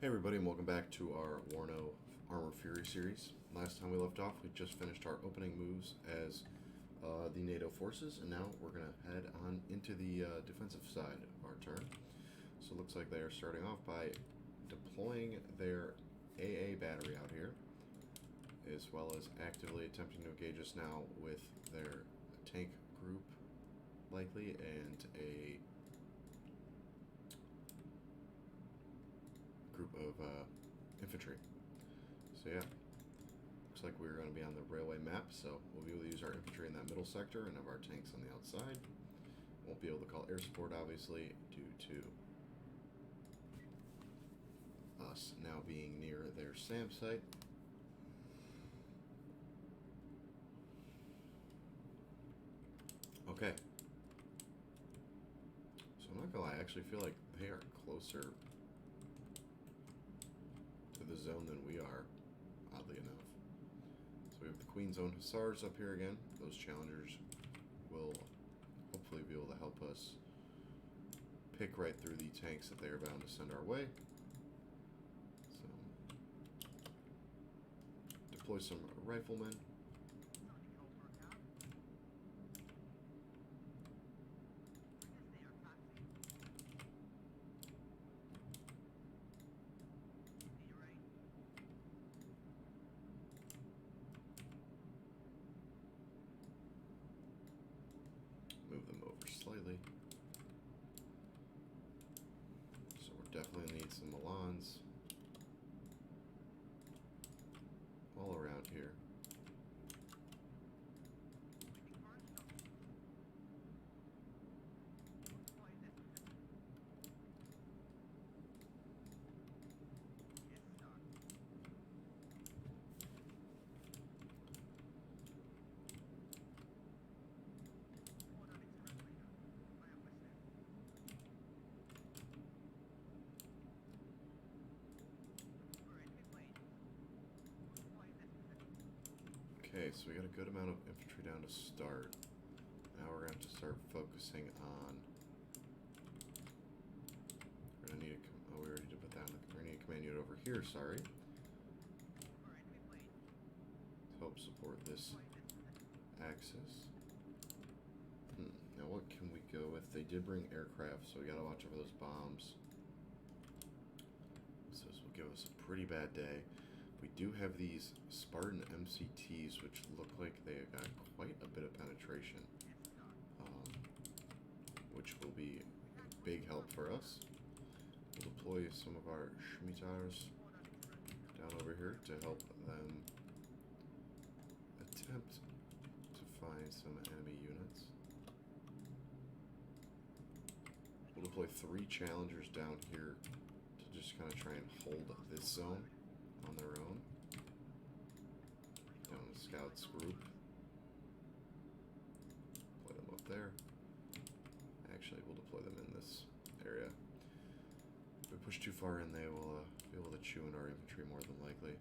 Hey everybody, and welcome back to our WARNO Armor Fury series. Last time we left off, we just finished our opening moves as the NATO forces, and now we're going to head on into the defensive side of our turn. So it looks like they are starting off by deploying their AA battery out here, as well as actively attempting to engage us now with their tank group, likely, and a group of infantry. So yeah, looks like we're going to be on the railway map, so we'll be able to use our infantry in that middle sector and have our tanks on the outside. Won't be able to call air support, obviously, due to us now being near their SAM site. Okay. So I'm not gonna lie, I actually feel like they are closer to the zone than we are, oddly enough. So we have the Queen's Own Hussars up here again. Those challengers will hopefully be able to help us pick right through the tanks that they are bound to send our way. So deploy some riflemen. Move them over slightly. So we're definitely need some Milans all around here. Okay, so we got a good amount of infantry down to start. Now we're going to have to start focusing on... We're going to need a... Oh, we already did put that on. We're going to need a command unit over here, sorry. To help support this axis. Now what can we go with? They did bring aircraft, so we got to watch over those bombs. So this will give us a pretty bad day. We do have these Spartan MCTs, which look like they have got quite a bit of penetration, which will be a big help for us. We'll deploy some of our Schmittars down over here to help them attempt to find some enemy units. We'll deploy 3 challengers down here to just kind of try and hold this zone on their own. Down the scouts group. Deploy them up there. Actually, we'll deploy them in this area. If we push too far in, they will be able to chew in our infantry more than likely.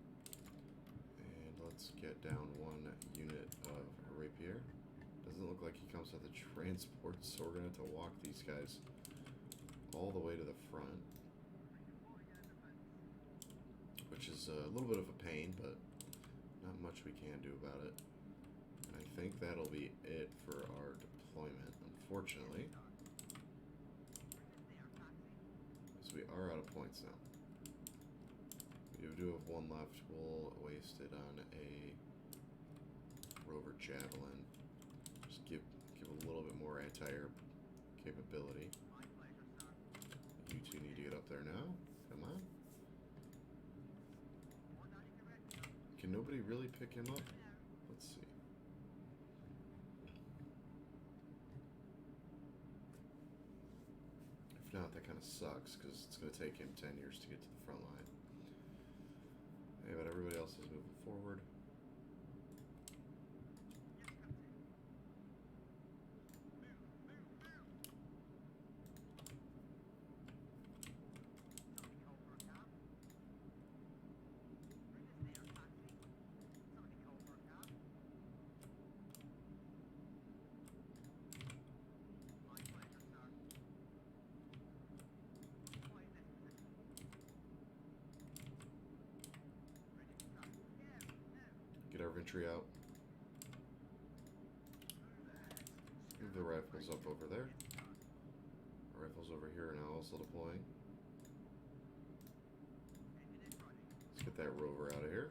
And let's get down 1 unit of rapier. Doesn't look like he comes with a transport, so we're going to have to walk these guys all the way to the front. Which is a little bit of a pain, but not much we can do about it. And I think that'll be it for our deployment, unfortunately. Because we are out of points now. We do have 1 left. We'll waste it on a rover javelin. Just give a little bit more anti-air capability. You 2 need to get up there now. Come on. Can nobody really pick him up? Let's see. If not, that kind of sucks, because it's going to take him 10 years to get to the front line. Hey, but everybody else is moving forward. infantry out. Move the rifles up over there. Our rifles over here are now also deploying. Let's get that rover out of here.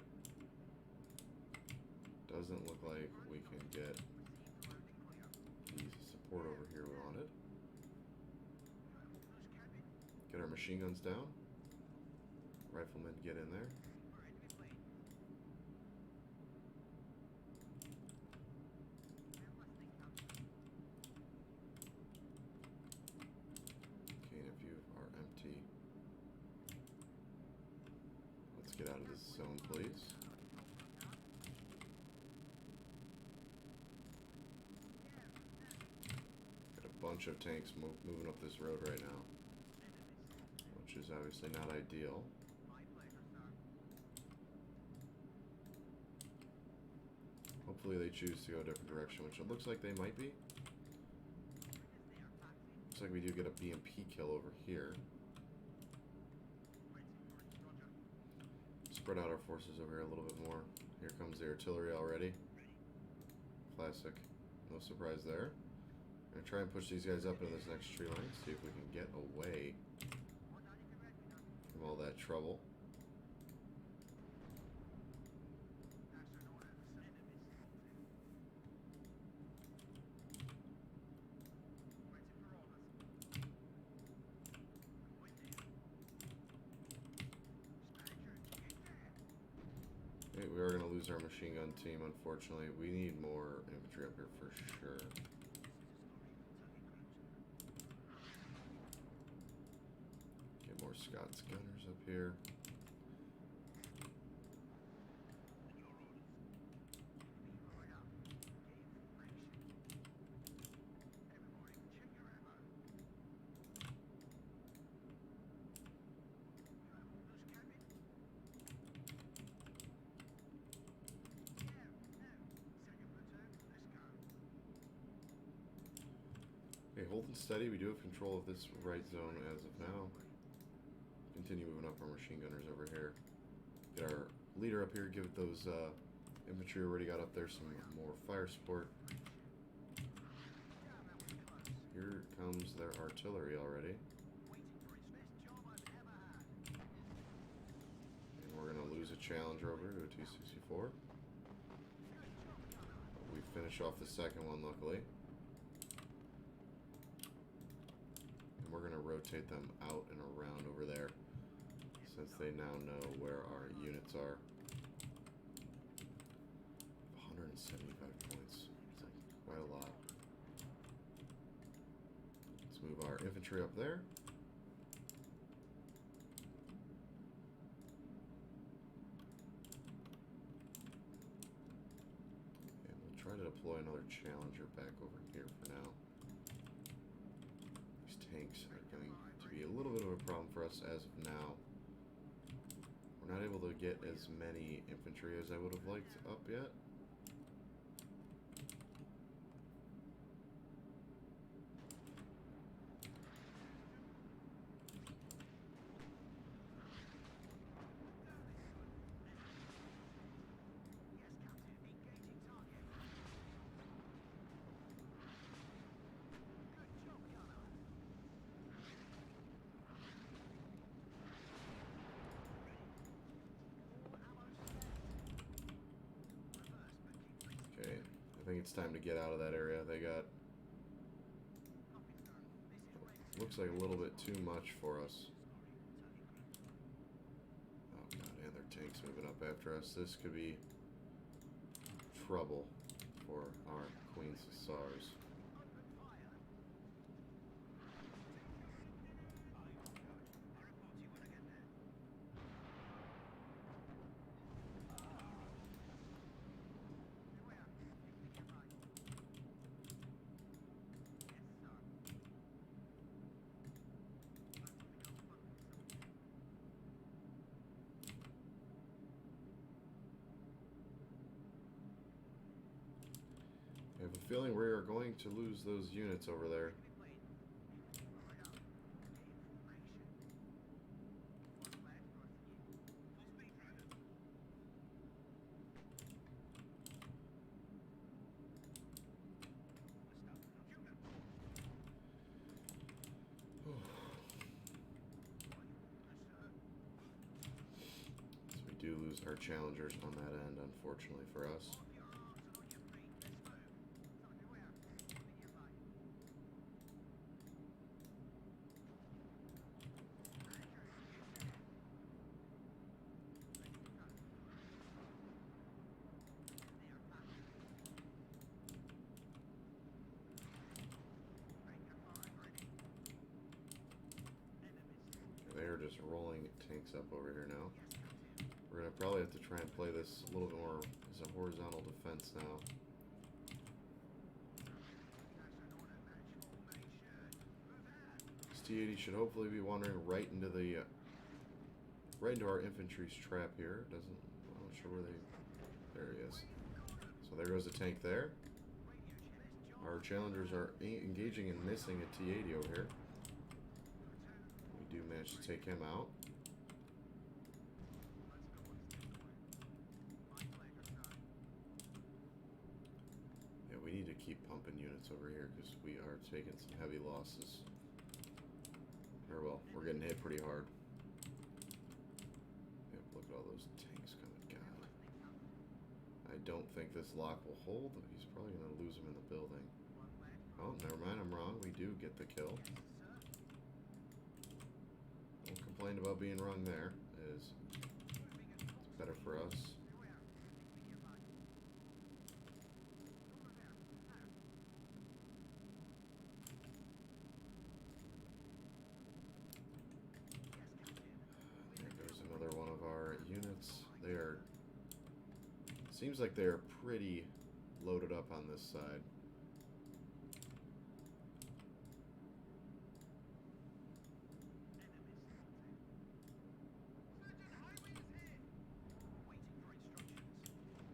Doesn't look like we can get the support over here we wanted. Get our machine guns down. Riflemen get in there. Okay, and if you are empty, let's get out of this zone, please. Got a bunch of tanks moving up this road right now, which is obviously not ideal. Hopefully they choose to go a different direction, which it looks like they might be. Looks like we do get a BMP kill over here. Spread out our forces over here a little bit more. Here comes the artillery already. Classic. No surprise there. I'm going to try and push these guys up into this next tree line, see if we can get away from all that trouble. Okay, we are going to lose our machine gun team, unfortunately. We need more infantry up here for sure. Get more Scots gunners up here. Okay, holding steady. We do have control of this right zone as of now. Continue moving up our machine gunners over here. Get our leader up here. Give those infantry already got up there some more fire support. Here comes their artillery already. And we're going to lose a Challenger over to a T-64. We finish off the second one, luckily. And we're going to rotate them out and around over there, since they now know where our units are. 175 points. It's like quite a lot. Let's move our infantry up there. And we'll try to deploy another Challenger back over here for now. These tanks are going to be a little bit of a problem for us as of now. We're not able to get as many infantry as I would have liked up yet. I think it's time to get out of that area. They got, looks like a little bit too much for us. Oh god, and their tanks moving up after us. This could be trouble for our Queen's Hussars. I have a feeling we are going to lose those units over there. lose our challengers on that end, unfortunately for us. They're just rolling tanks up over here now. We're going to probably have to try and play this a little bit more as a horizontal defense now. This T-80 should hopefully be wandering right into the right into our infantry's trap here. I'm not sure where they. There he is. So there goes the tank there. Our challengers are engaging and missing a T-80 over here. We do manage to take him out. Yeah, we need to keep pumping units over here because we are taking some heavy losses. Or well, we're getting hit pretty hard. Yep, look at all those tanks coming. God. I don't think this lock will hold. He's probably going to lose him in the building. Oh, never mind. I'm wrong. We do get the kill. Don't complain about being wrong there. It's better for us. There goes another one of our units. They are... Seems like they're pretty loaded up on this side.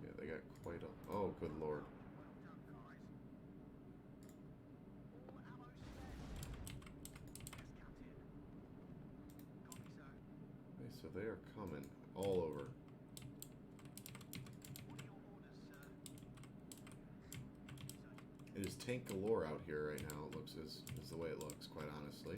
Yeah, they got quite a... Oh, good lord. Okay, so they are coming all over. It is tank galore out here right now, it looks, is the way it looks, quite honestly.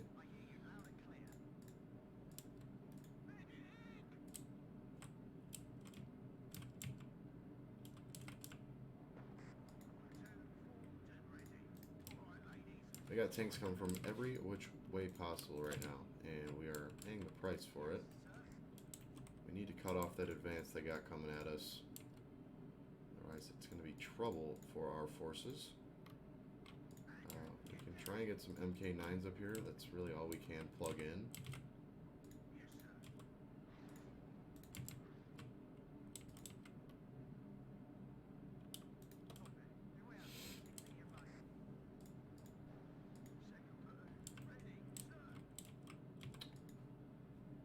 They got tanks coming from every which way possible right now, and we are paying the price for it. We need to cut off that advance they got coming at us. Otherwise, it's going to be trouble for our forces. We can try and get some MK9s up here. That's really all we can plug in.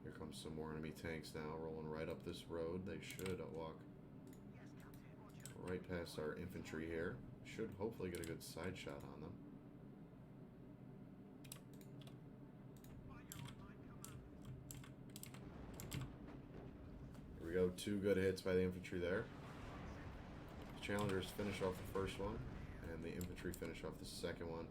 Here comes some more enemy tanks now, rolling right up this road. They should walk right past our infantry here. Should hopefully get a good side shot on them. Here we go, 2 good hits by the infantry there. The challengers finish off the first one, and the infantry finish off the second one.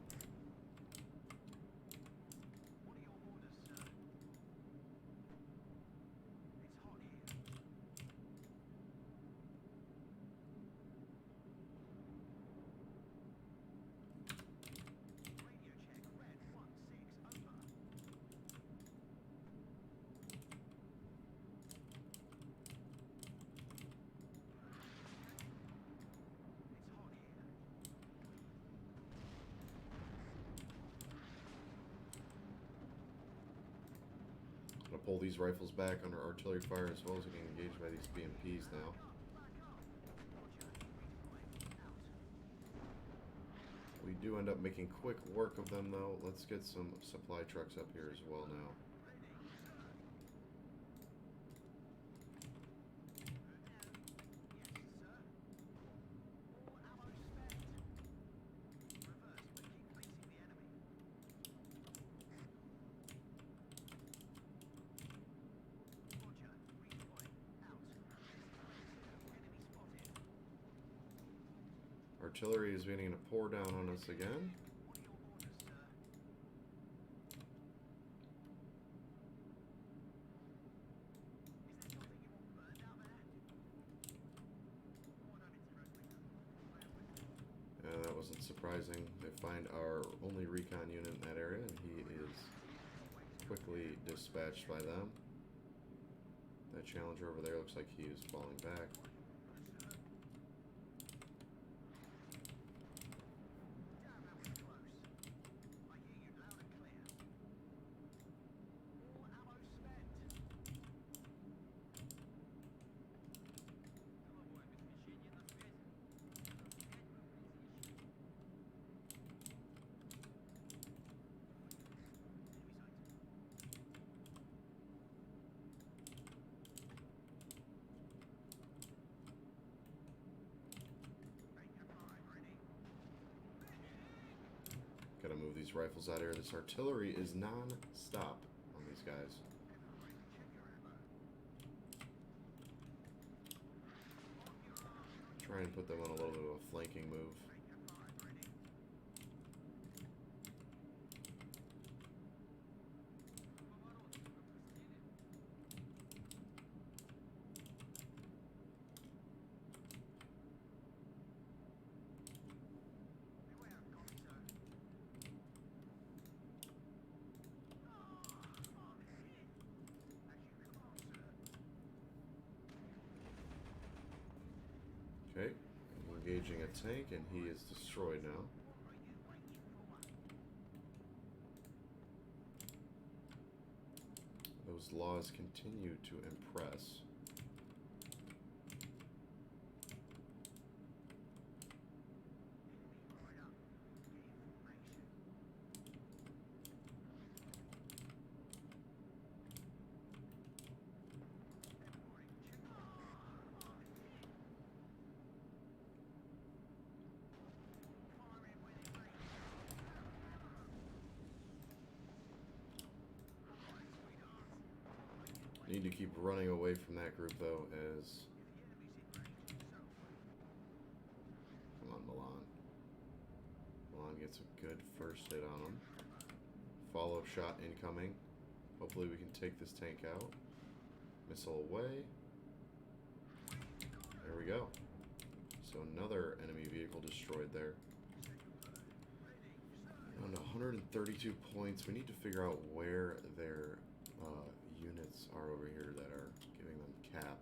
Gonna pull these rifles back under artillery fire as well as getting engaged by these BMPs now. We do end up making quick work of them though. Let's get some supply trucks up here as well now. Artillery is beginning to pour down on us again. surprising. They find our only recon unit in that area, and he is quickly dispatched by them. That Challenger over there looks like he is falling back. Gotta move these rifles out of here. This artillery is non-stop on these guys. Try and put them on a little bit of a flanking move. Okay, engaging a tank, and he is destroyed now. Those laws continue to impress. Need to keep running away from that group, though, as... Come on, Milan. Milan gets a good first hit on him. Follow-up shot incoming. Hopefully we can take this tank out. Missile away. There we go. So another enemy vehicle destroyed there. On 132 points, we need to figure out where their units are over here that are giving them cap.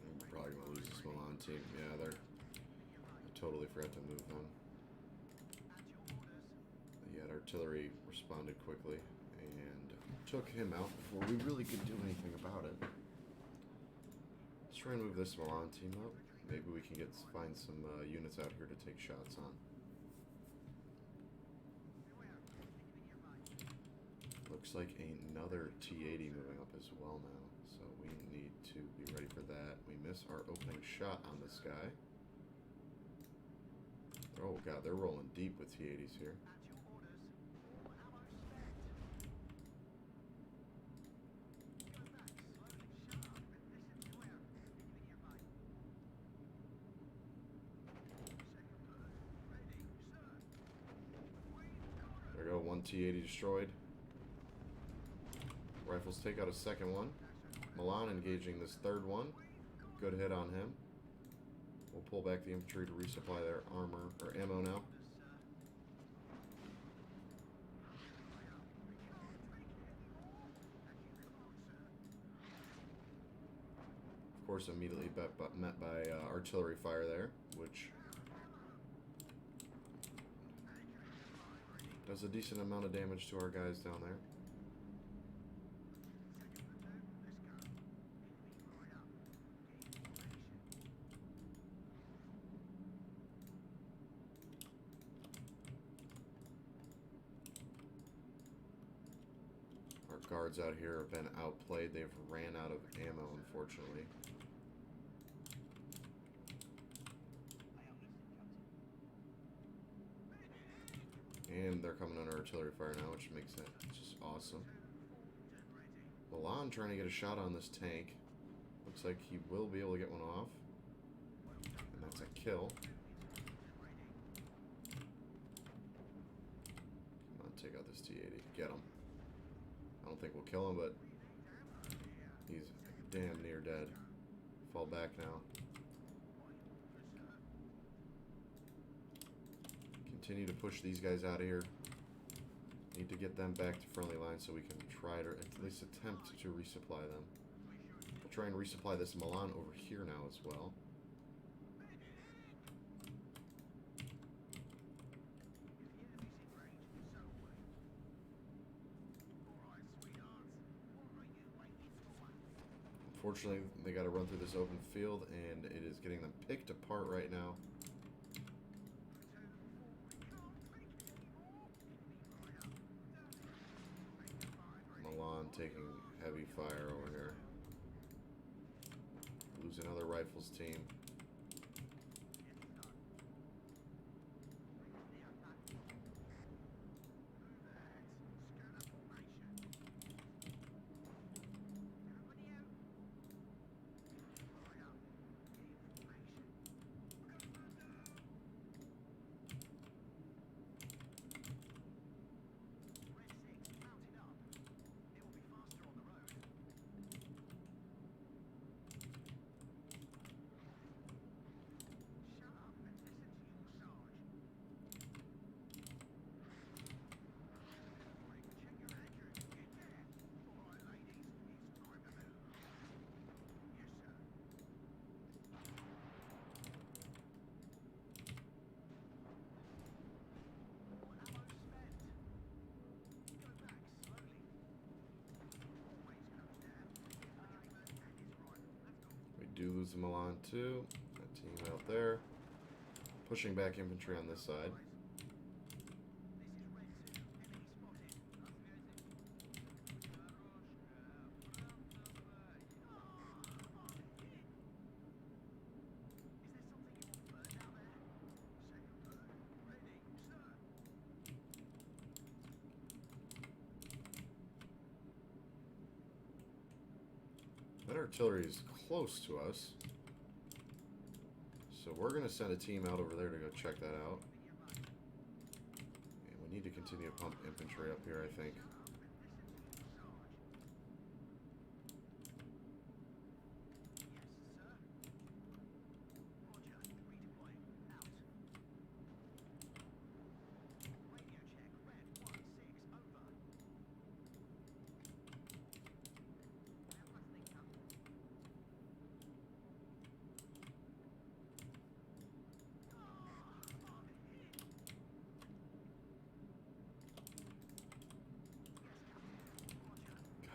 We're probably going to lose this Milan team. Yeah, I totally forgot to move them. Yeah, artillery responded quickly and took him out before we really could do anything about it. Let's try and move this Milan team up. Maybe we can find some units out here to take shots on. Looks like another T-80 moving up as well now, so we need to be ready for that. We miss our opening shot on this guy. Oh god, they're rolling deep with T-80s here. There we go, one T-80 destroyed. Rifles take out a second one. Milan engaging this third one. Good hit on him. We'll pull back the infantry to resupply their armor, or ammo now. Of course, immediately met by artillery fire there, which does a decent amount of damage to our guys down there. Guards out here have been outplayed. They've ran out of ammo, unfortunately. And they're coming under artillery fire now, which makes it just awesome. Milan trying to get a shot on this tank. Looks like he will be able to get one off. And that's a kill. T-80. Get him. I don't think we'll kill him, but he's damn near dead. Fall back now. Continue to push these guys out of here. Need to get them back to friendly lines so we can try to at least attempt to resupply them. We'll try and resupply this Milan over here now as well. Unfortunately, they got to run through this open field, and it is getting them picked apart right now. Milan taking heavy fire over here. Losing another rifles team. Do lose the Milan too. That team out there. Pushing back infantry on this side. That artillery is close to us. So we're going to send a team out over there to go check that out. And we need to continue to pump infantry up here, I think.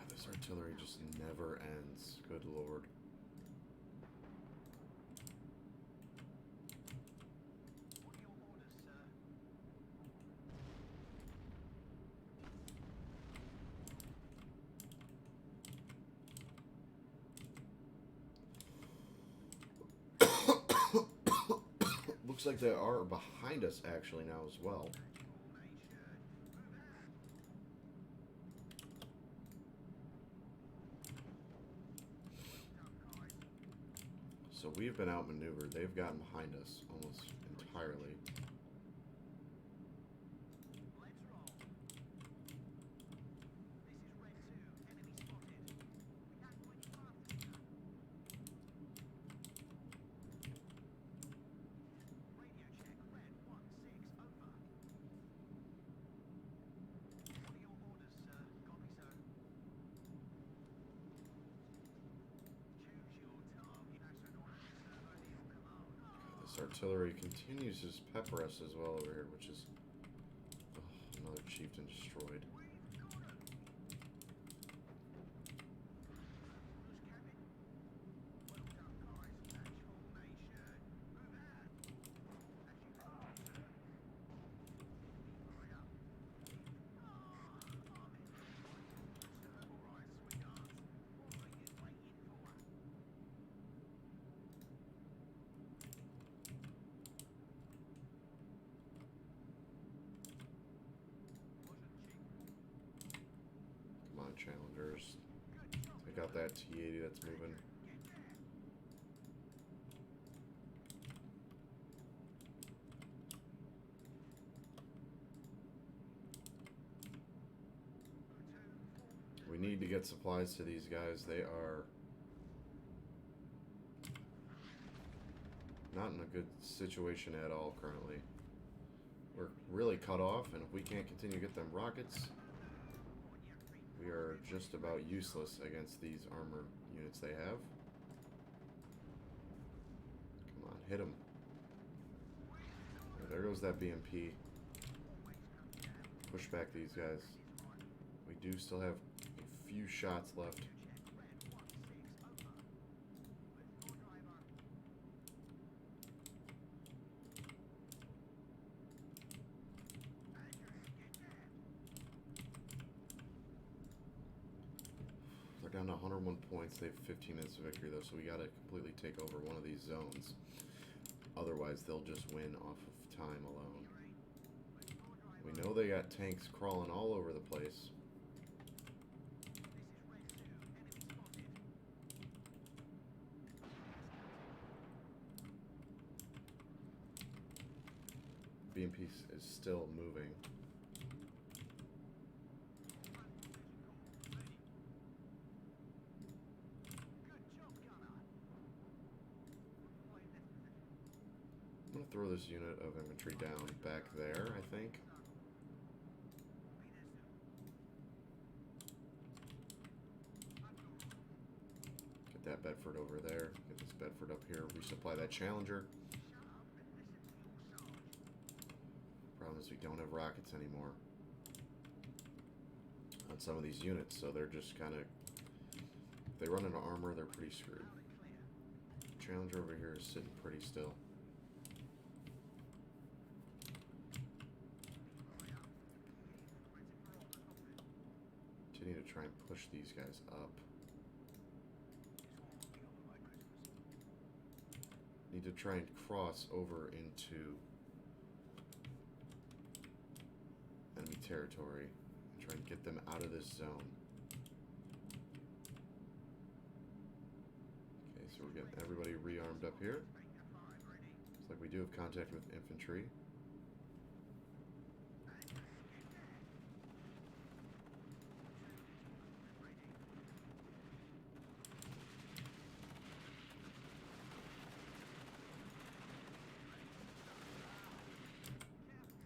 This artillery just never ends. Good lord. Looks like they are behind us actually now as well. So we've been outmaneuvered. They've gotten behind us almost entirely. Artillery continues to just pepper us as well over here, which is another chieftain destroyed. Challengers. Take out that T-80 that's moving. We need to get supplies to these guys. They are not in a good situation at all currently. We're really cut off, and if we can't continue to get them rockets, we are just about useless against these armor units they have. Come on, hit them. There goes that BMP. Push back these guys. We do still have a few shots left. They're down to 101 points. They have 15 minutes of victory, though, so we gotta completely take over one of these zones. Otherwise, they'll just win off of time alone. We know they got tanks crawling all over the place. BMP is still moving. I'm going to throw this unit of infantry down back there, I think. Get that Bedford over there. Get this Bedford up here. Resupply that Challenger. Problem is we don't have rockets anymore on some of these units, so they're just kind of, if they run into armor, they're pretty screwed. Challenger over here is sitting pretty still. Need to try and push these guys up. Need to try and cross over into enemy territory and try and get them out of this zone. Okay, so we're getting everybody rearmed up here. Looks like we do have contact with infantry.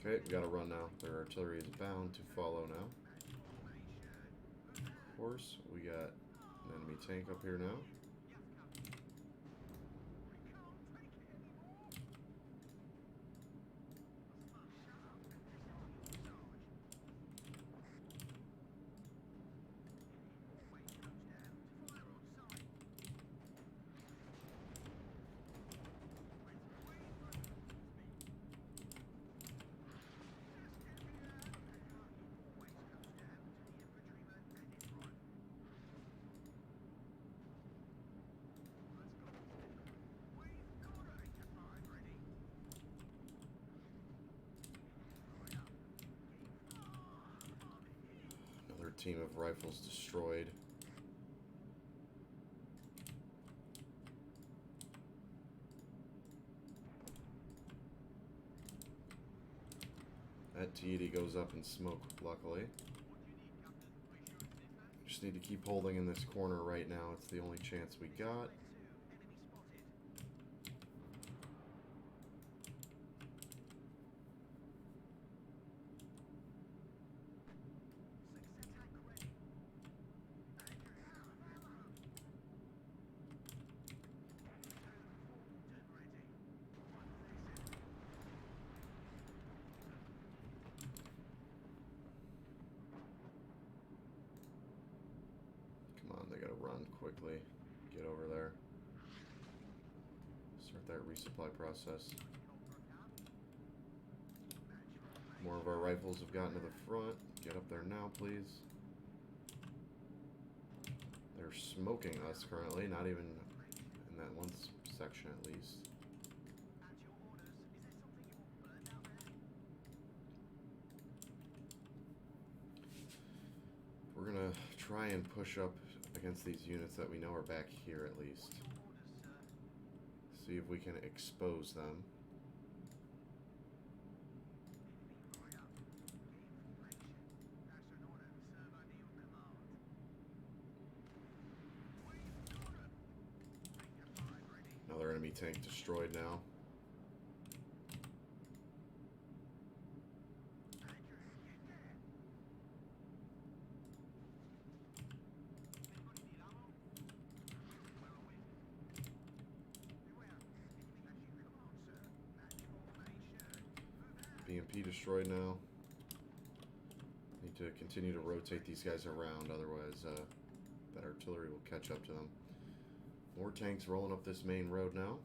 Okay, we gotta run now. Their artillery is bound to follow now. Of course, we got an enemy tank up here now. Team of rifles destroyed. That deity goes up in smoke, luckily. Just need to keep holding in this corner right now. It's the only chance we got. They gotta run quickly. Get over there. Start that resupply process. More of our rifles have gotten to the front. Get up there now, please. They're smoking us currently, not even in that one section at least. We're gonna try and push up against these units that we know are back here at least. See if we can expose them. enemy tank destroyed now. BMP destroyed now. Need to continue to rotate these guys around, otherwise that artillery will catch up to them. More tanks rolling up this main road now.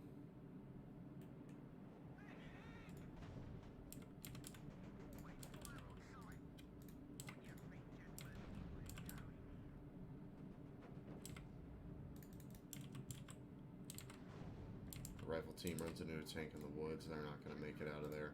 The rifle team runs into a tank in the woods. They're not going to make it out of there.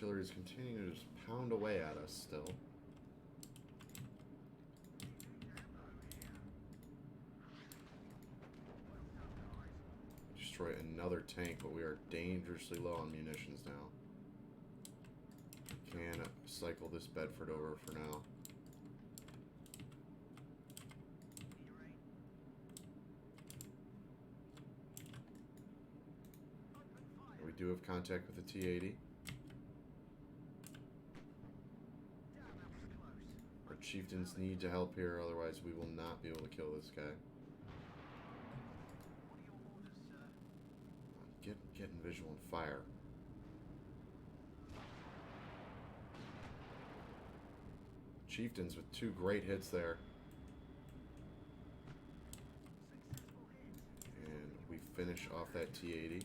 Artillery is continuing to just pound away at us still. Destroy another tank, but we are dangerously low on munitions now. Can cycle this Bedford over for now. We do have contact with the T-80. Our chieftains need to help here, otherwise we will not be able to kill this guy. Get in visual and fire. Chieftains with 2 great hits there. And we finish off that T-80.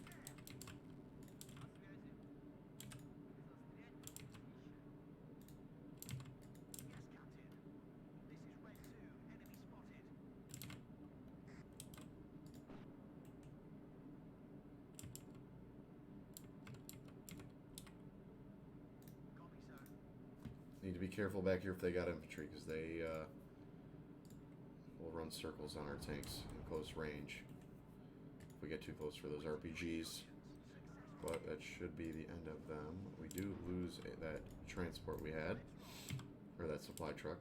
Need to be careful back here if they got infantry, because they will run circles on our tanks in close range if we get too close for those RPGs. But that should be the end of them. We do lose that transport we had, or that supply truck.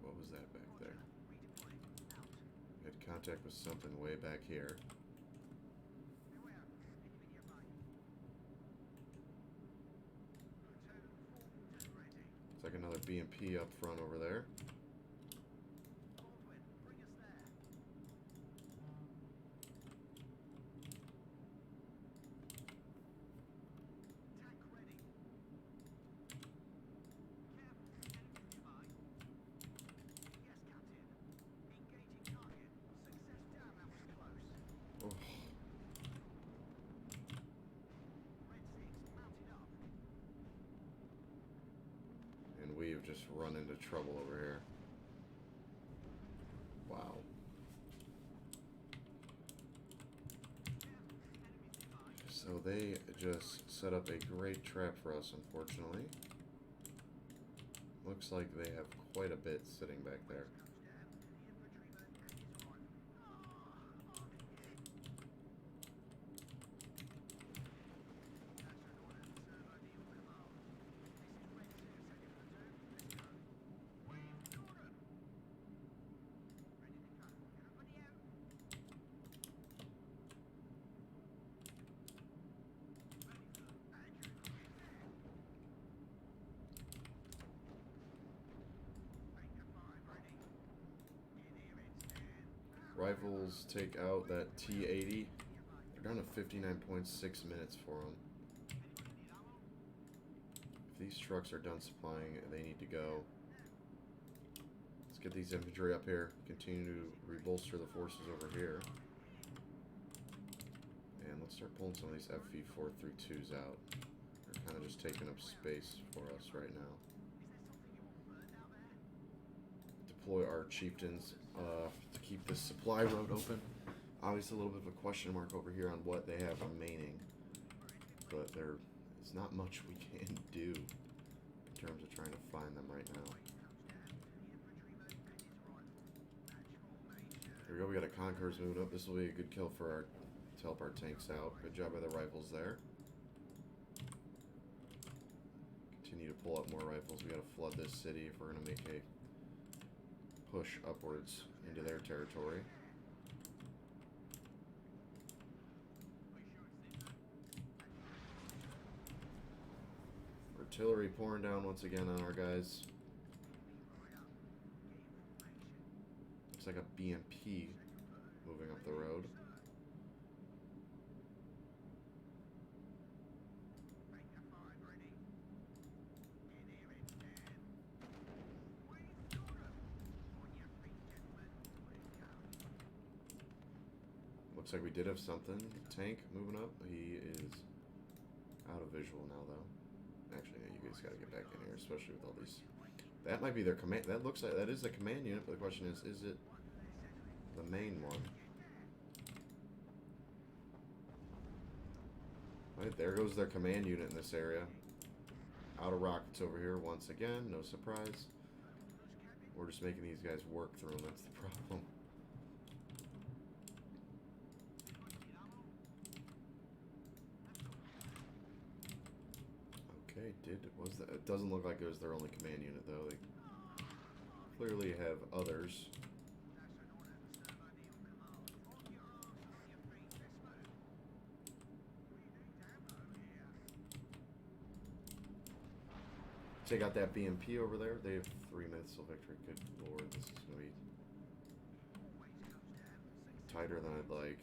What was that back there? Contact with something way back here. It's like another BMP up front over there. We've just run into trouble over here. Wow. So they just set up a great trap for us, unfortunately. Looks like they have quite a bit sitting back there. Rifles take out that T-80. They're down to 59.6 minutes for them. If these trucks are done supplying, they need to go. Let's get these infantry up here. Continue to rebolster the forces over here. And let's start pulling some of these FV-432s out. They're kind of just taking up space for us right now. Deploy our chieftains to keep this supply road open. Obviously, a little bit of a question mark over here on what they have remaining, but there's not much we can do in terms of trying to find them right now. Here we go. We got a Conqueror's moving up. This will be a good kill for our to help our tanks out. Good job by the rifles there. Continue to pull up more rifles. We got to flood this city if we're going to make a push upwards into their territory. Artillery pouring down once again on our guys. Looks like a BMP moving up the road. Looks like we did have something. Tank moving up. He is out of visual now, though. Actually, yeah, you guys got to get back in here, especially with all these. That might be their command. That looks like that is the command unit. But the question is it the main one? Right, there goes their command unit in this area. Out of rockets over here once again. No surprise. We're just making these guys work through them. That's the problem. Okay, it doesn't look like it was their only command unit though. They clearly have others. Take out that BMP over there. They have 3 minutes till victory. Good lord, this is gonna be tighter than I'd like.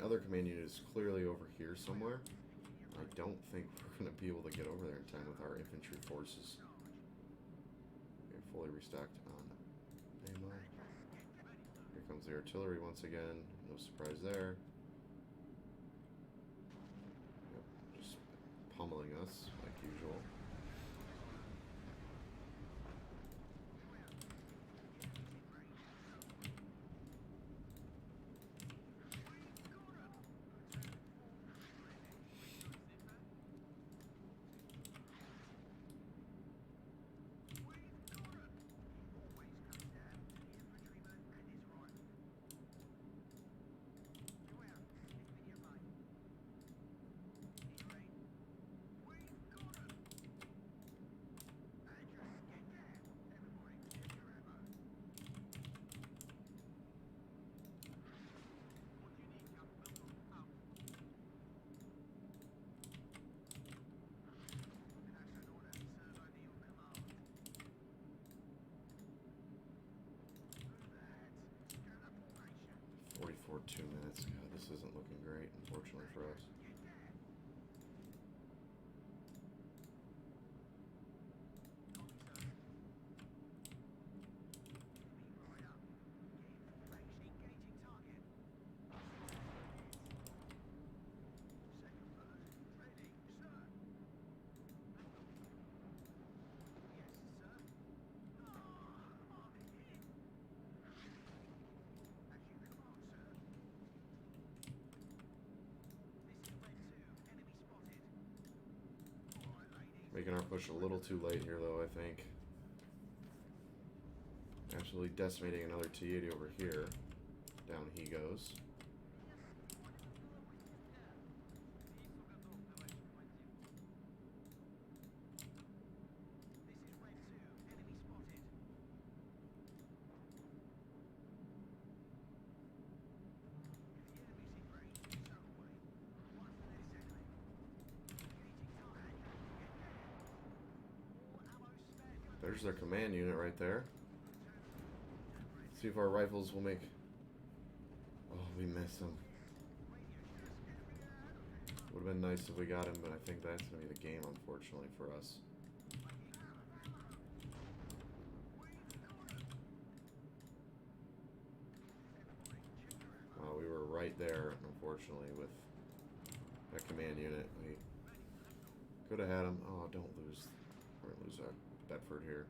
Other command unit is clearly over here somewhere. I don't think we're going to be able to get over there in time with our infantry forces. We're fully restocked on ammo. Here comes the artillery once again. No surprise there. Yep, just pummeling us like usual. For 2 minutes. God, this isn't looking great, unfortunately for us. Making our push a little too late here, though, I think. Absolutely decimating another T-80 over here. Down he goes. There's their command unit right there. See if our rifles will make... Oh, we miss them. Would have been nice if we got him, but I think that's going to be the game, unfortunately, for us. right there, unfortunately, with that command unit. We could have had him. Oh, don't lose. We're going to lose Bedford here.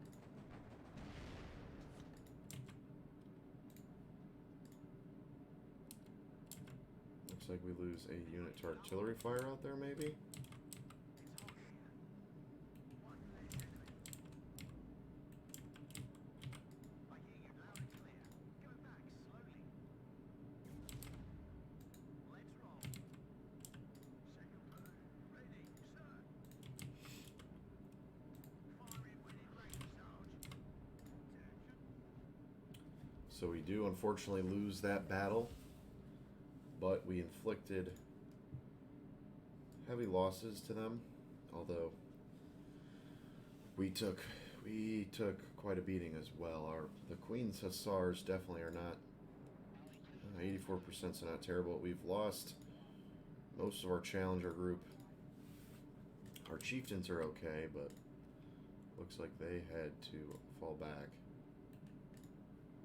Looks like we lose a unit to artillery fire out there, maybe? So we do unfortunately lose that battle, but we inflicted heavy losses to them, although we took quite a beating as well. The Queen's Hussars definitely are not 84%, so not terrible. We've lost most of our Challenger group. Our Chieftains are okay, but looks like they had to fall back.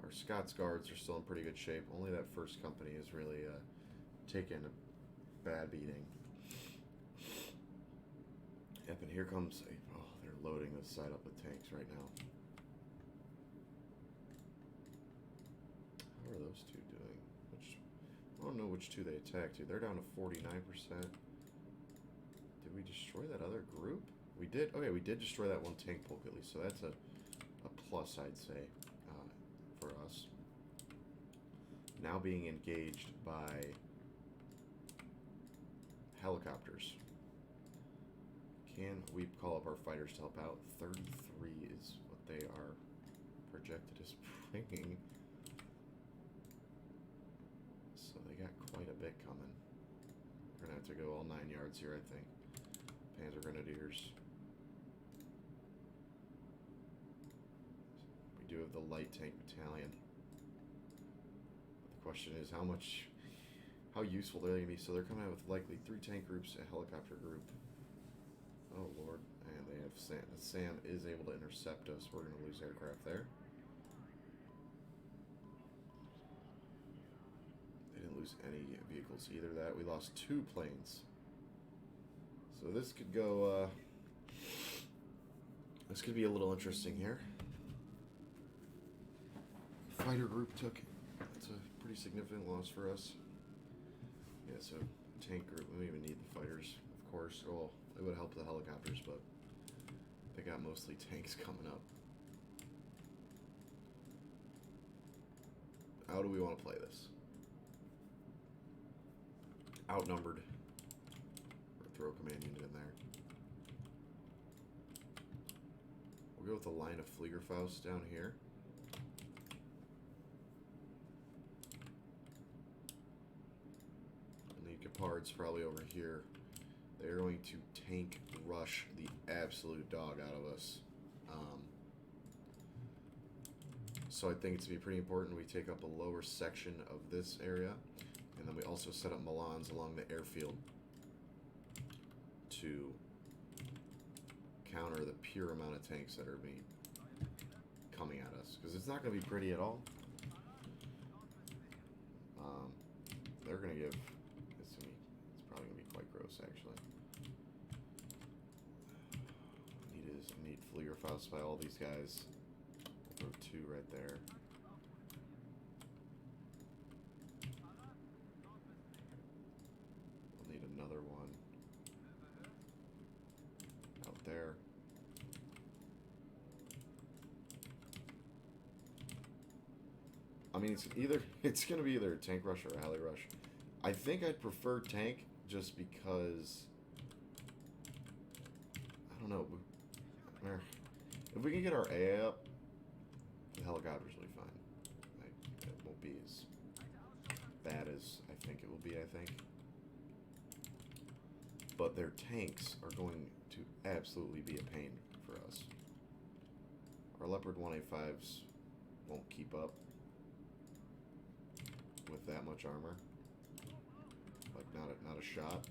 Our Scots Guards are still in pretty good shape. Only that first company has really taken a bad beating. Yep, and here comes oh, they're loading this side up with tanks right now. How are those two doing? I don't know which two they attacked to. They're down to 49%. Did we destroy that other group? We did. Okay, we did destroy that one tank polk at least, so that's a plus, I'd say, for us. Now being engaged by helicopters. Can we call up our fighters to help out? 33 is what they are projected as bringing. So they got quite a bit coming. We're going to have to go all 9 yards here, I think. Panzer Grenadiers. We do have the light tank battalion. The question is how useful they're going to be. So they're coming out with likely 3 tank groups, a helicopter group. Oh lord, and they have SAM. SAM is able to intercept us. We're going to lose aircraft there. They didn't lose any vehicles either. That we lost 2 planes. So this could go. This could be a little interesting here. Fighter group took. That's a pretty significant loss for us. Yeah, so tank group. We don't even need the fighters, of course. Well, it would help the helicopters, but they got mostly tanks coming up. How do we want to play this? Outnumbered. Or throw a command unit in there. We'll go with a line of Fliegerfaust down here. And the Gepards probably over here. They're going to tank rush the absolute dog out of us. So I think it's going to be pretty important we take up a lower section of this area. And then we also set up Milans along the airfield to counter the pure amount of tanks that are coming at us. Because it's not going to be pretty at all. They're going to give... It's probably going to be quite gross, actually. I need Fliegerfaust by all these guys. I'll throw 2 right there. I'll need another one out there. I mean, it's going to be either a tank rush or a heli rush. I think I'd prefer tank just because, I don't know, if we can get our AA up, the helicopters will be fine. It won't be as bad as I think it will be, I think. But their tanks are going to absolutely be a pain for us. Our Leopard 185s won't keep up with that much armor. Like, not a shot.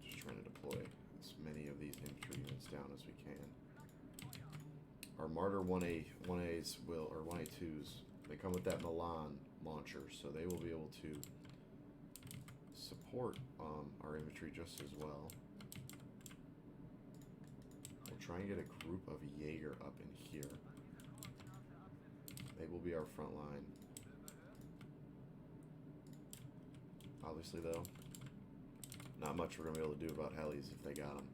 Just trying to deploy as many of these infantry units down as we can. our Martyr 1As will, or 1A2s, they come with that Milan launcher, so they will be able to support our infantry just as well. We'll try and get a group of Jaeger up in here. They will be our front line. Obviously, though, not much we're going to be able to do about helis if they got them.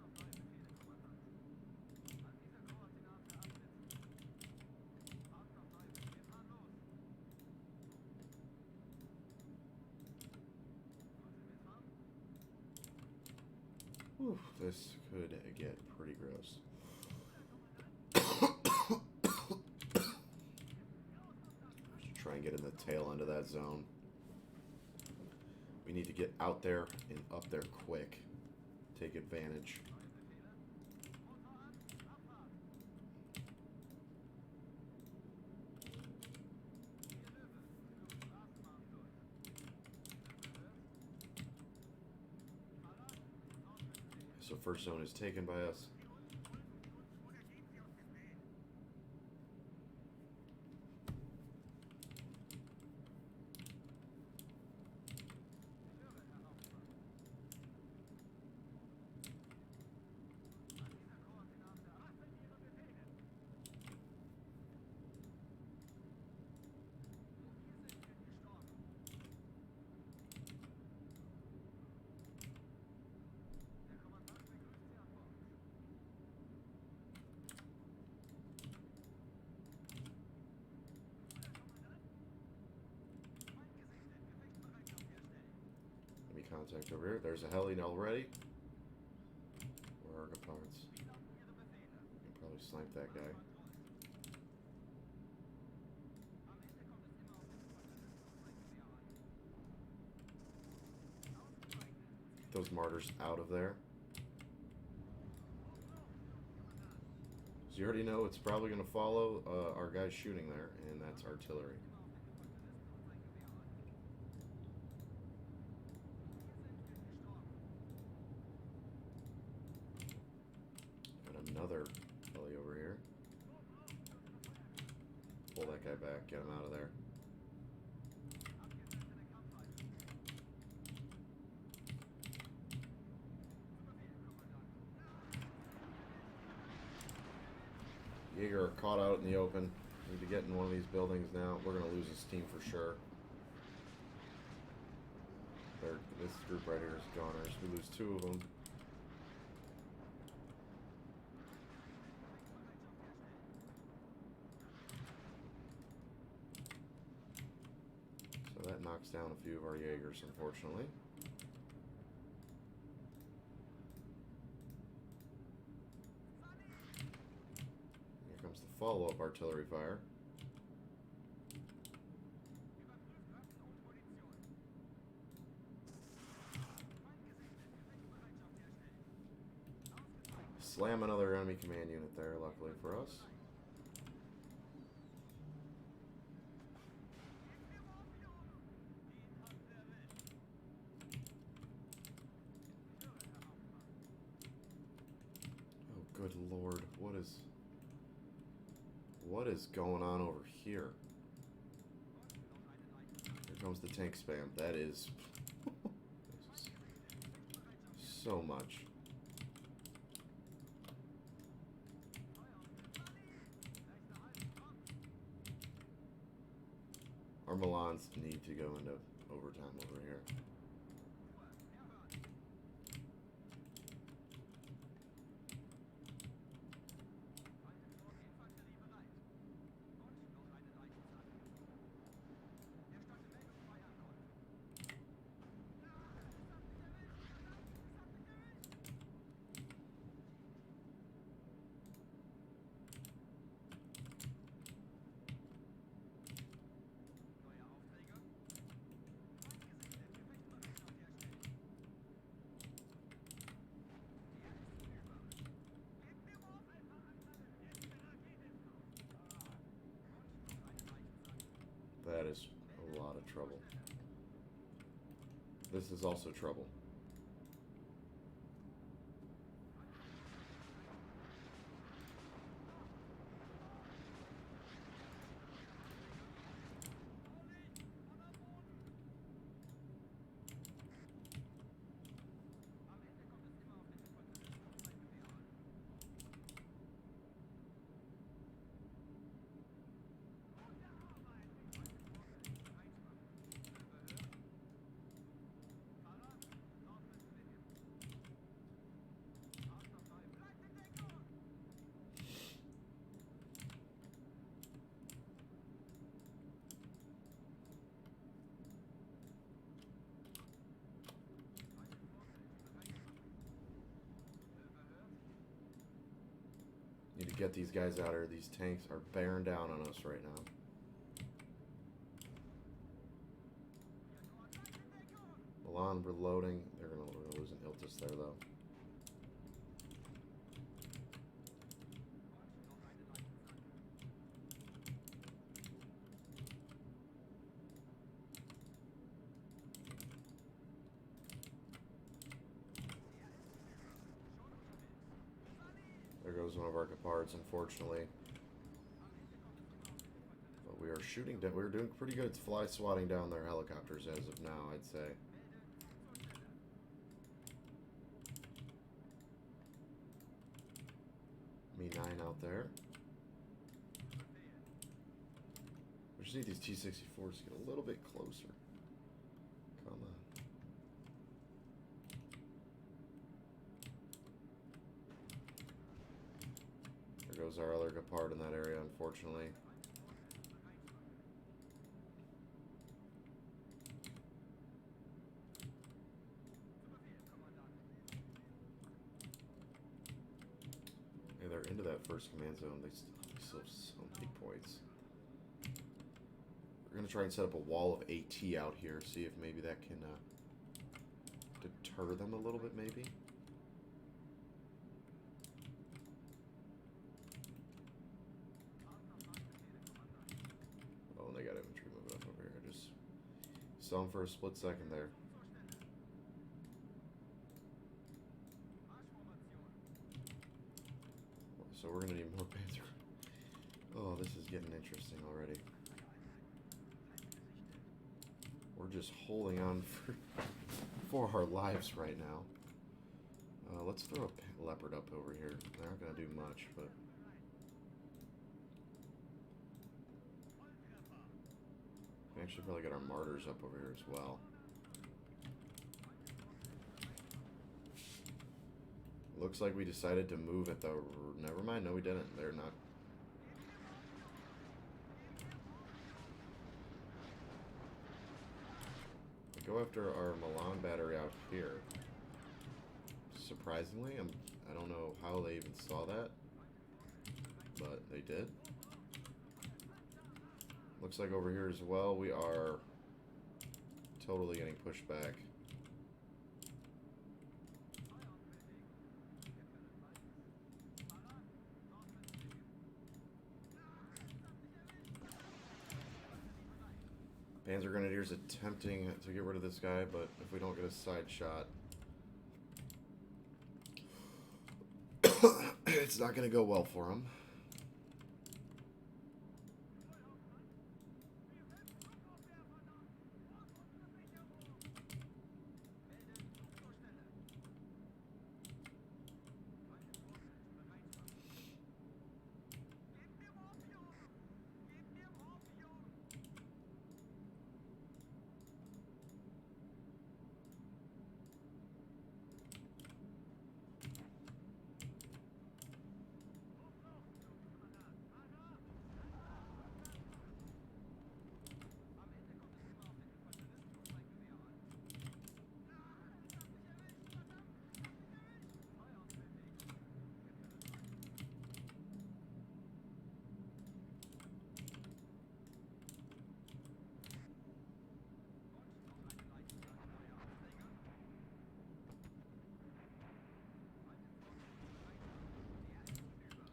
Whew, this could get pretty gross. Should try and get in the tail end of that zone. We need to get out there and up there quick. Take advantage. So first zone is taken by us. Contact over here. There's a heli already. Where are the parts? You can probably snipe that guy. Get those martyrs out of there. So you already know it's probably going to follow our guys shooting there, and that's artillery. Another heli over here. Pull that guy back, get him out of there. Jaeger are caught out in the open. Need to get in one of these buildings now. We're going to lose this team for sure. This group right here is goners. We lose 2 of them. That knocks down a few of our Jaegers, unfortunately. Here comes the follow-up artillery fire. Slam another enemy command unit there, luckily for us. Good Lord, what is going on over here? Here comes the tank spam. That is so much. Our Milans need to go into overtime over here. That is a lot of trouble. This is also trouble. get these guys out here. These tanks are bearing down on us right now. Milan reloading. They're going to lose an Iltis there, though. There goes one of our Gepards, unfortunately. But we are shooting down. We're doing pretty good at fly swatting down their helicopters as of now, I'd say. Me-9 out there. We just need these T-64s to get a little bit closer. Come on. There goes our other Gepard in that area, unfortunately. Hey, they're into that first command zone. They still have so many points. We're going to try and set up a wall of AT out here, see if maybe that can deter them a little bit, maybe. Oh, and they got infantry moving up over here. I just saw them for a split second there. So we're going to need more Panther. Oh, this is getting interesting already. We're just holding on for our lives right now. Let's throw a Leopard up over here. They're not going to do much, but... we actually probably get our Martyrs up over here as well. Looks like we decided to move at the... never mind, no we didn't. They're not... we go after our Milan battery out here. Surprisingly, I don't know how they even saw that, but they did. Looks like over here as well, we are totally getting pushed back. Panzer Grenadiers attempting to get rid of this guy, but if we don't get a side shot, it's not going to go well for him.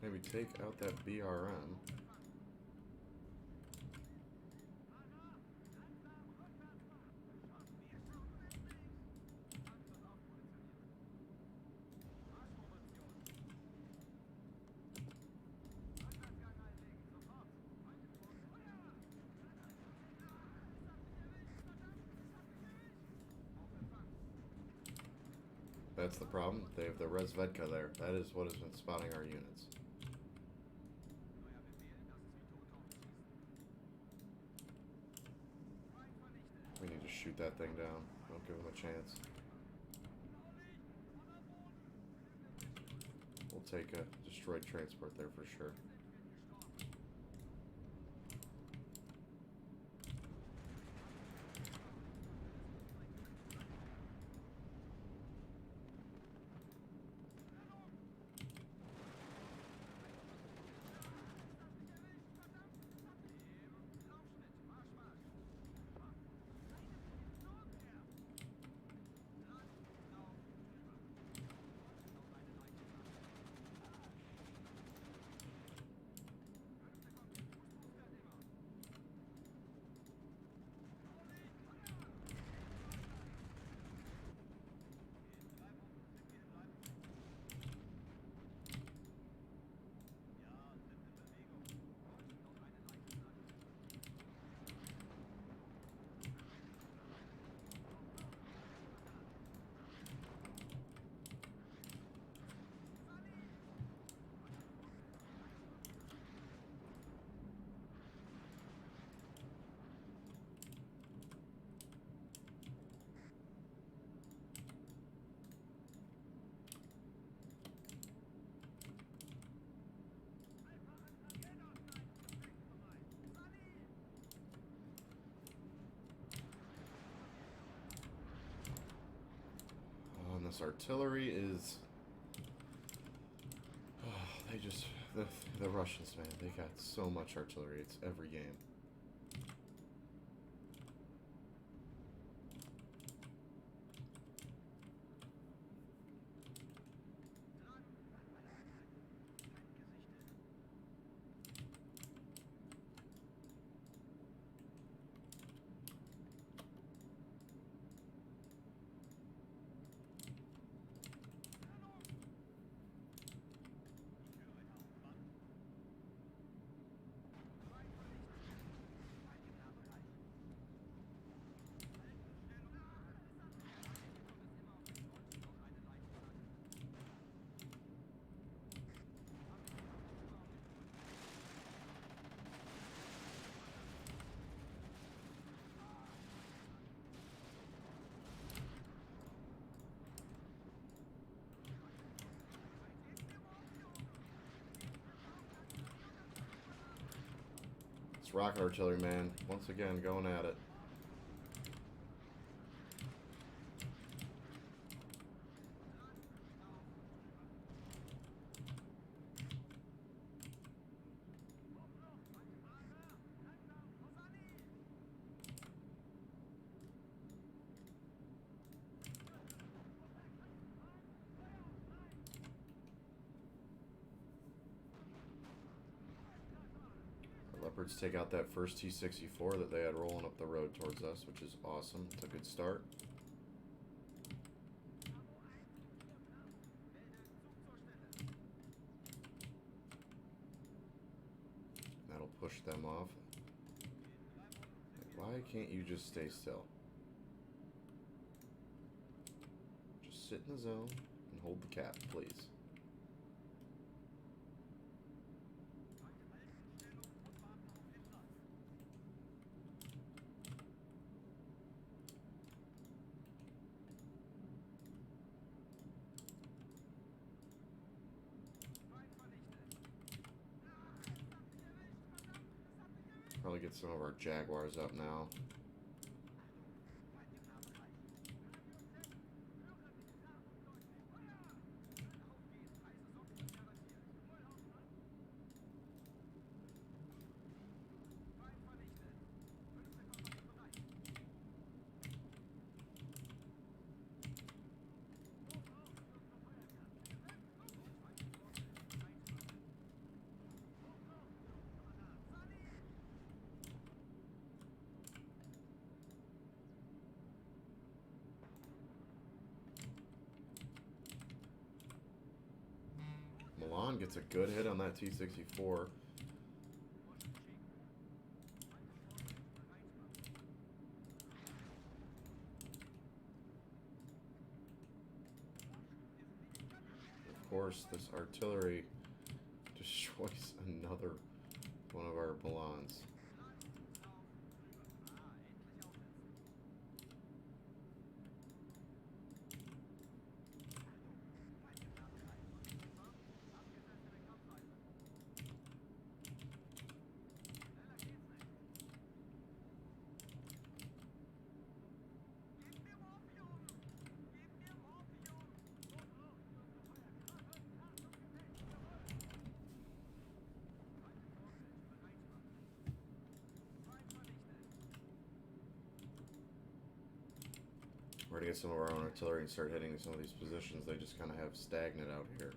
Maybe take out that BRM. That's the problem. They have the Resvedka there. That is what has been spotting our units. We need to shoot that thing down. Don't give him a chance. We'll take a destroyed transport there for sure. this artillery is... the Russians, man, they got so much artillery. It's every game. Rocket artillery, man. Once again, going at it. Leopards take out that first T-64 that they had rolling up the road towards us, which is awesome. It's a good start. That'll push them off. Why can't you just stay still? Just sit in the zone and hold the cap, please. Probably get some of our Jaguars up now. Milan gets a good hit on that T-64. Of course, this artillery destroys another one of our Milans. We're going to get some of our own artillery and start hitting some of these positions. They just kind of have stagnant out here.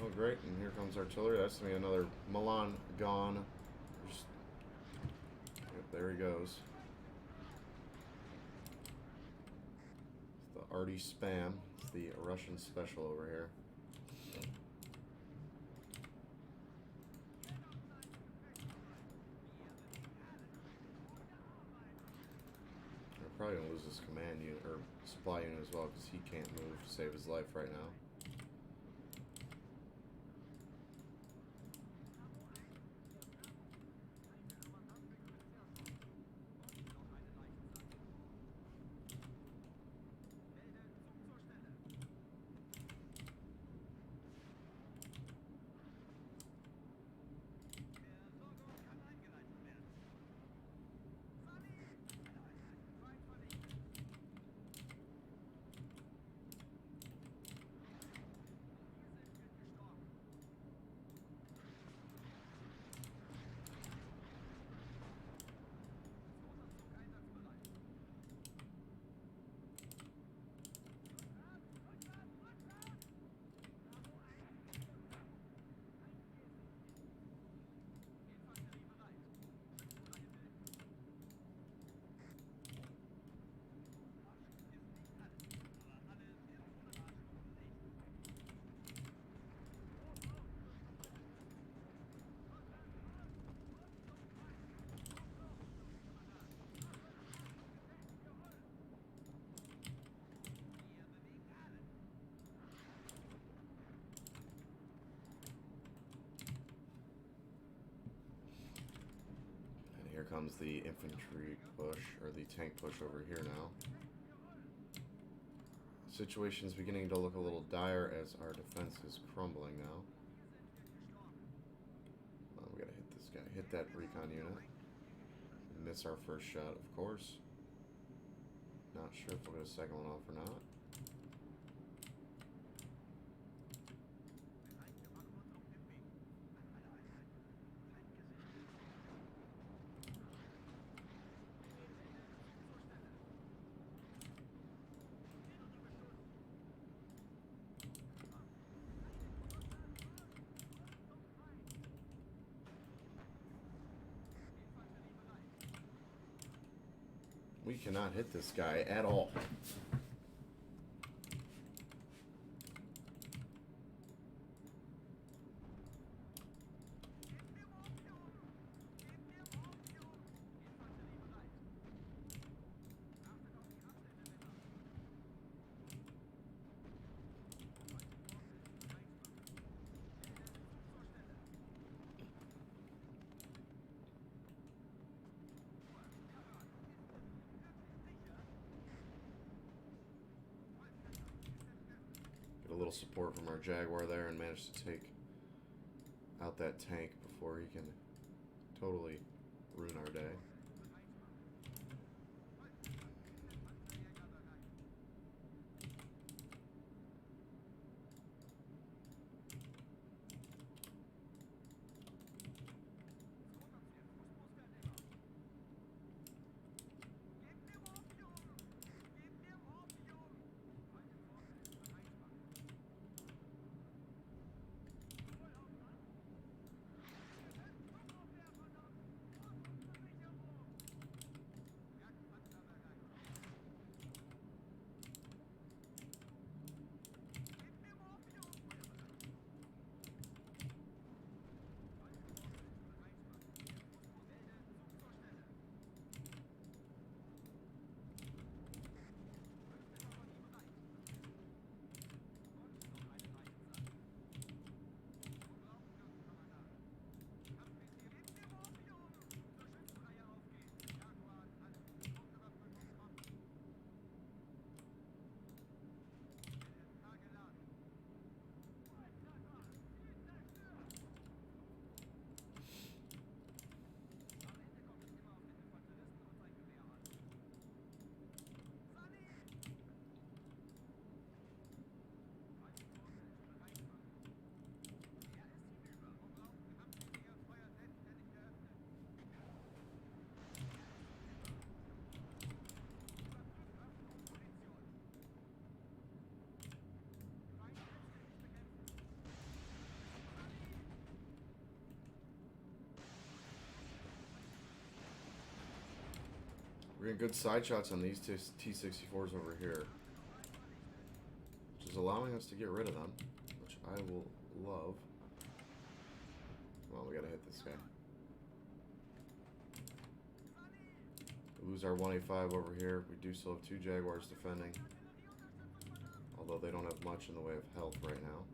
Oh, great. And here comes artillery. That's going to be another Milan gone. There he goes. It's the Arty Spam. It's the Russian special over here. We're probably going to lose his command unit, or supply unit as well, because he can't move to save his life right now. comes the infantry push, or the tank push over here now. Situation's beginning to look a little dire as our defense is crumbling now. We gotta hit this guy. Hit that recon unit. Miss our first shot, of course. Not sure if we'll get a second one off or not. We cannot hit this guy at all. A little support from our Jaguar there and managed to take out that tank before he can totally ruin our day. We're getting good side shots on these T-64s over here, which is allowing us to get rid of them, which I will love. Well, we gotta hit this guy. We lose our 185 over here. We do still have 2 Jaguars defending, although they don't have much in the way of health right now.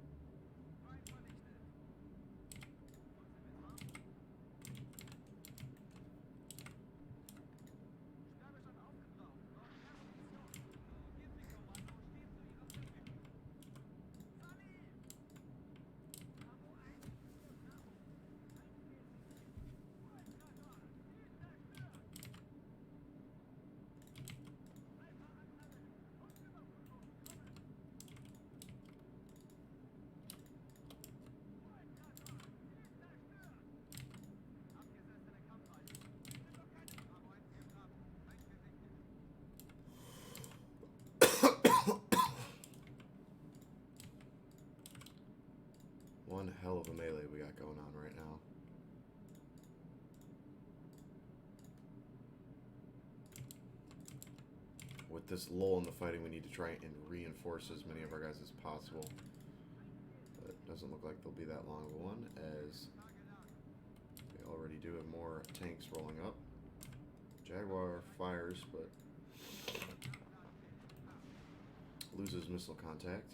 One hell of a melee we got going on right now. With this lull in the fighting, we need to try and reinforce as many of our guys as possible. But it doesn't look like there'll be that long of a one, as we already do have more tanks rolling up. Jaguar fires, but loses missile contact.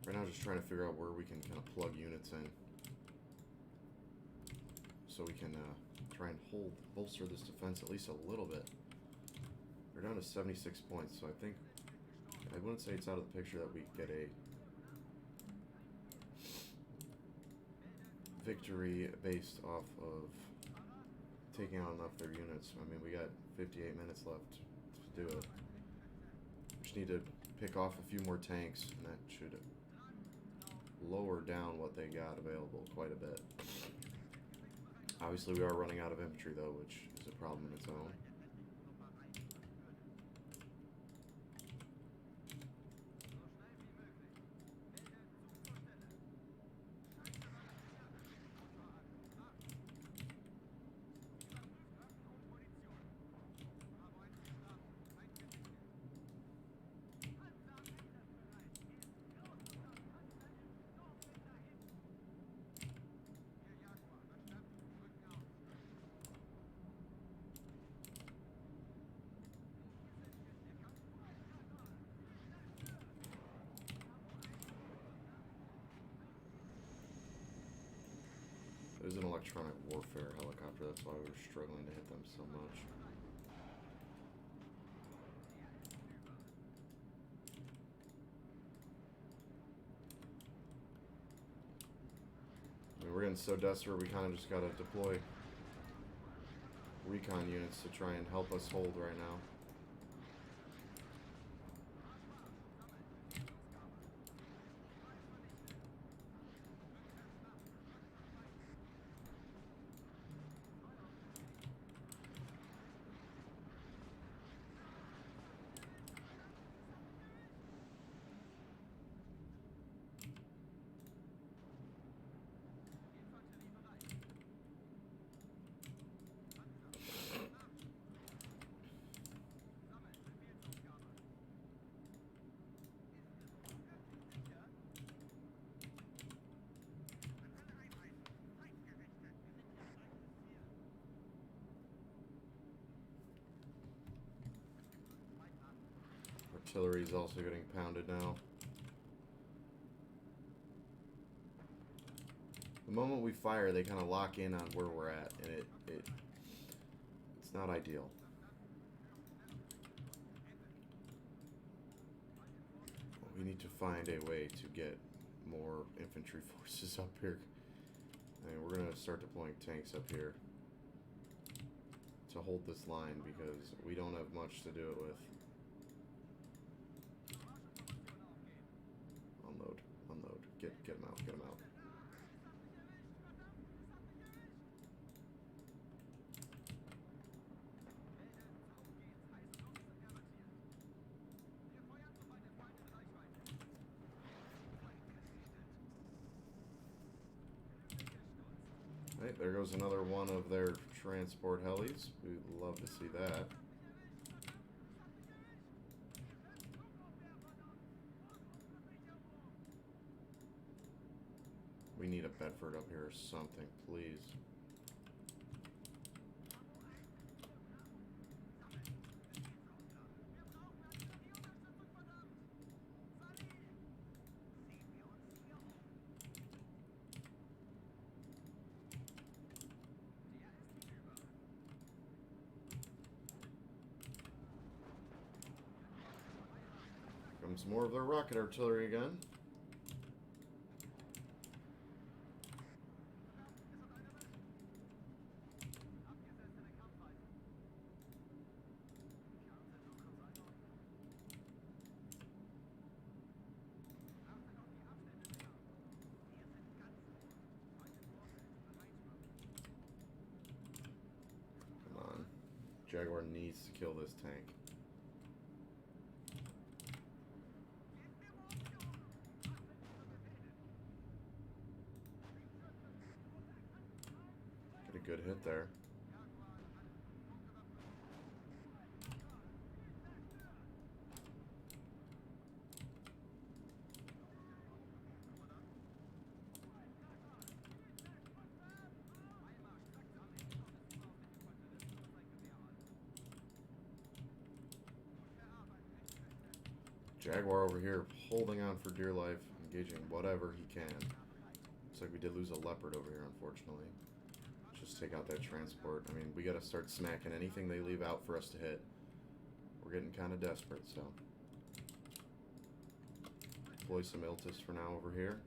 Right now, just trying to figure out where we can kind of plug units in, so we can try and bolster this defense at least a little bit. We're down to 76 points, so I think I wouldn't say it's out of the picture that we get a victory based off of taking out enough of their units. I mean, we got 58 minutes left to do it. Just need to pick off a few more tanks, and that should lower down what they got available quite a bit. Obviously, we are running out of infantry, though, which is a problem in its own. There's an electronic warfare helicopter, that's why we were struggling to hit them so much. I mean, we're getting so desperate, we kind of just gotta deploy recon units to try and help us hold right now. Artillery is also getting pounded now. The moment we fire, they kind of lock in on where we're at, and it's not ideal. We need to find a way to get more infantry forces up here. I mean, we're gonna start deploying tanks up here to hold this line because we don't have much to do it with. Unload. Get them out. Get them out. Right, there goes another one of their transport helis. We'd love to see that. We need a Bedford up here or something, please. Comes more of their rocket artillery again. Jaguar needs to kill this tank. Get a good hit there. Jaguar over here holding on for dear life and engaging whatever he can. Looks like we did lose a leopard over here, unfortunately. Just take out that transport. I mean, we got to start smacking anything they leave out for us to hit. We're getting kind of desperate, so. Deploy some Iltis for now over here.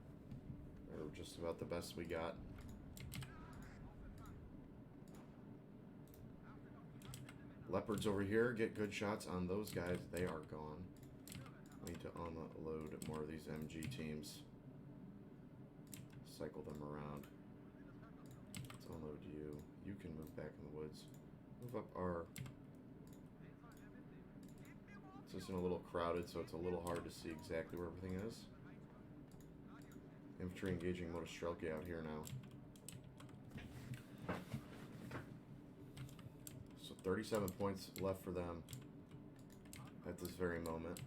They're just about the best we got. Leopards over here, get good shots on those guys. They are gone. We need to unload more of these MG teams. Cycle them around. Let's unload you. You can move back in the woods. Move up our... It's just a little crowded, so it's a little hard to see exactly where everything is. Infantry engaging Motostrelki out here now. So 37 points left for them at this very moment.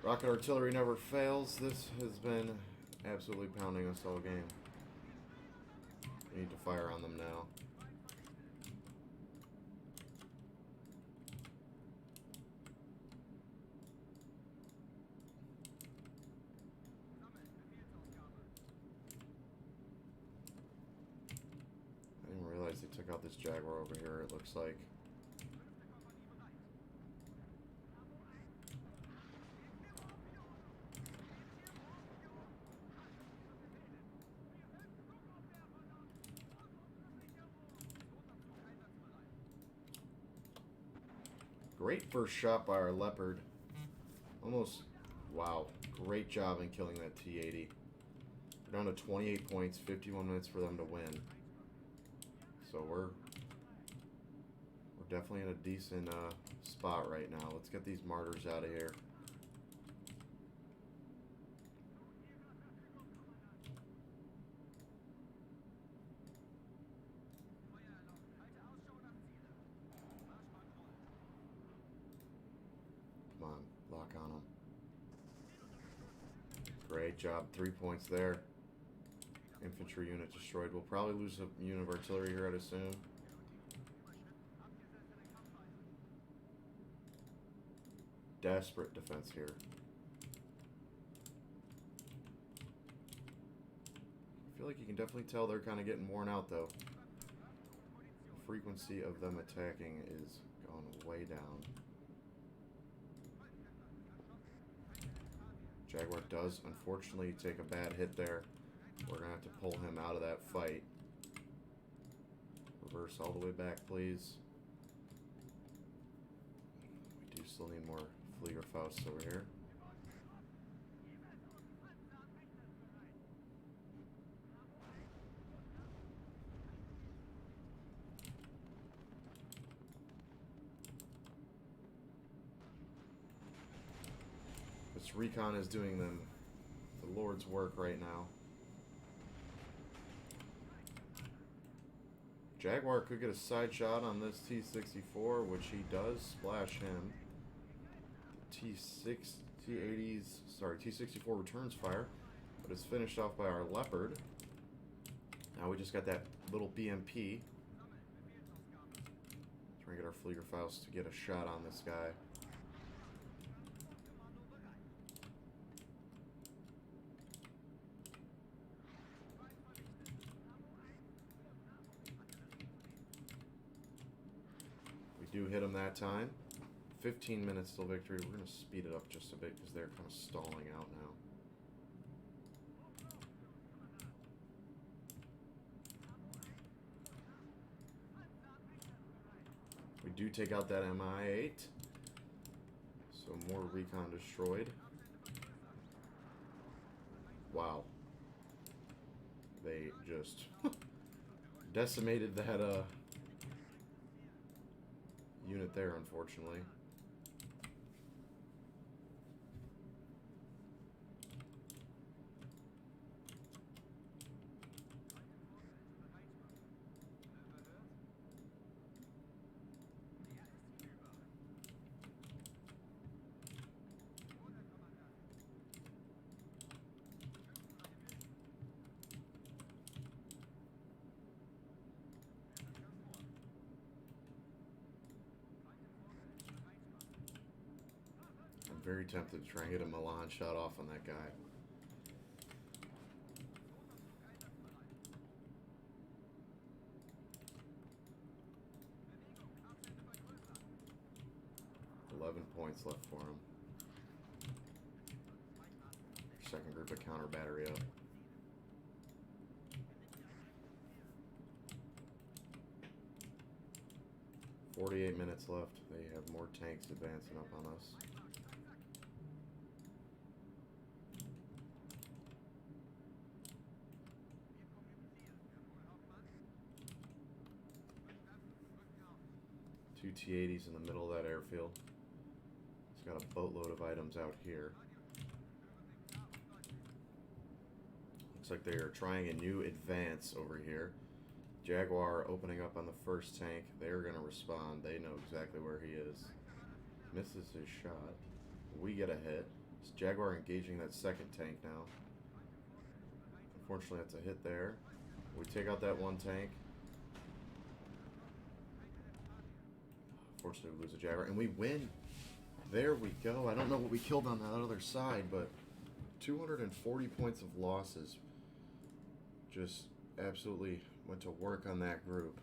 Rocket artillery never fails. This has been absolutely pounding us all game. We need to fire on them now. I didn't realize they took out this Jaguar over here, it looks like. Great first shot by our Leopard. Almost, wow, great job in killing that T-80. We're down to 28 points, 51 minutes for them to win. So we're definitely in a decent spot right now. Let's get these martyrs out of here. Come on, lock on them. Great job, 3 points there. Infantry unit destroyed. We'll probably lose a unit of artillery here, I'd assume. Desperate defense here. I feel like you can definitely tell they're kind of getting worn out, though. The frequency of them attacking is gone way down. Jaguar does, unfortunately, take a bad hit there. We're going to have to pull him out of that fight. Reverse all the way back, please. We do still need more Fliegerfausts over here. This recon is doing them the Lord's work right now. Jaguar could get a side shot on this T-64, which he does splash him. T-64 returns fire, but it's finished off by our Leopard. Now we just got that little BMP. Trying to get our Fliegerfaust to get a shot on this guy. Do hit them that time. 15 minutes till victory. We're going to speed it up just a bit because they're kind of stalling out now. We do take out that MI-8. So more recon destroyed. Wow. They just decimated that unit there, unfortunately. very tempted to try and get a Milan shot off on that guy. Points left for him. Second group of counter battery up. "48 minutes left. They have more tanks advancing up on us. Two T-80s in the middle of that airfield. It's got a boatload of items out here. Looks like they are trying a new advance over here. Jaguar opening up on the first tank. They're going to respond. They know exactly where he is. Misses his shot. We get a hit. It's Jaguar engaging that second tank now. Unfortunately, that's a hit there. We take out that one tank. Fortunately, we lose a Jaguar. And we win. There we go. I don't know what we killed on that other side, but 240 points of losses. Just absolutely went to work on that group.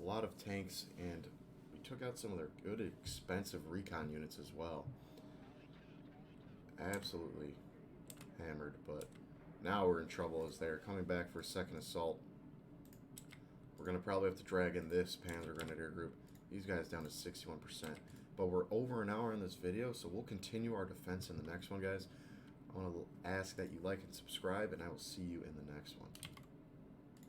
A lot of tanks, and we took out some of their good, expensive recon units as well. Absolutely hammered, but now we're in trouble as they're coming back for a second assault. We're going to probably have to drag in this Panzer Grenadier group. These guys down to 61%. But we're over an hour in this video, so we'll continue our defense in the next one, guys. I want to ask that you like and subscribe, and I will see you in the next one.